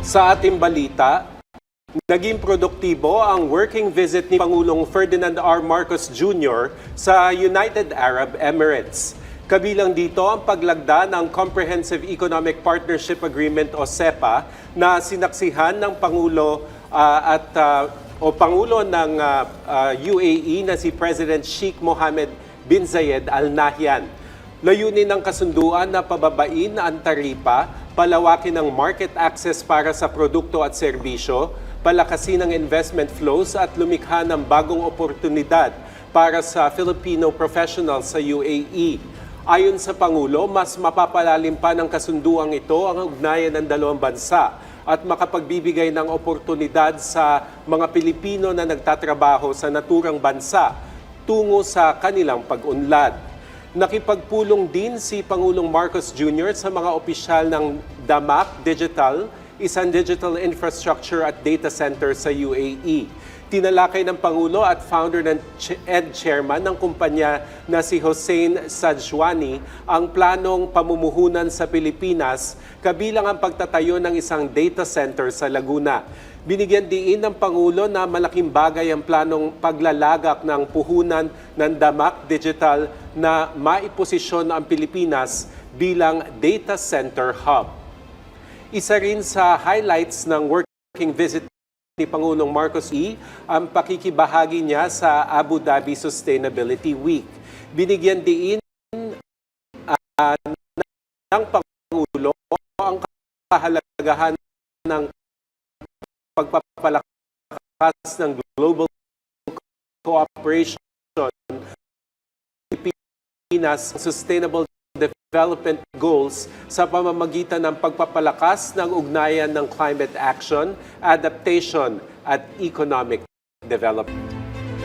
Sa ating balita, naging produktibo ang working visit ni Pangulong Ferdinand R. Marcos Jr. sa United Arab Emirates. Kabilang dito ang paglagda ng Comprehensive Economic Partnership Agreement o CEPA na sinaksihan ng Pangulo Pangulo ng UAE na si President Sheikh Mohammed bin Zayed Al Nahyan. Layunin ng kasunduan na pababain ang taripa, palawakin ang market access para sa produkto at serbisyo, palakasin ang investment flows at lumikha ng bagong oportunidad para sa Filipino professionals sa UAE. Ayon sa Pangulo, mas mapapalalim pa ng kasunduang ito ang ugnayan ng dalawang bansa at makapagbibigay ng oportunidad sa mga Pilipino na nagtatrabaho sa naturang bansa tungo sa kanilang pag-unlad. Nakipagpulong din si Pangulong Marcos Jr. sa mga opisyal ng DAMAC Digital, isang digital infrastructure at data center sa UAE. Tinalakay ng Pangulo at founder ng Chairman ng kumpanya na si Hossein Sajwani ang planong pamumuhunan sa Pilipinas kabilang ang pagtatayo ng isang data center sa Laguna. Binigyan diin ng Pangulo na malaking bagay ang planong paglalagak ng puhunan ng DAMAC Digital na maiposisyon ang Pilipinas bilang data center hub. Isa rin sa highlights ng working visit ni Pangulong Marcos ang pakikibahagi niya sa Abu Dhabi Sustainability Week. Binigyan diin ng Pangulo ang kahalagahan ng pagpapalakas ng global cooperation, Pilipinas Sustainable Development Goals sa pamamagitan ng pagpapalakas ng ugnayan ng climate action, adaptation at economic development.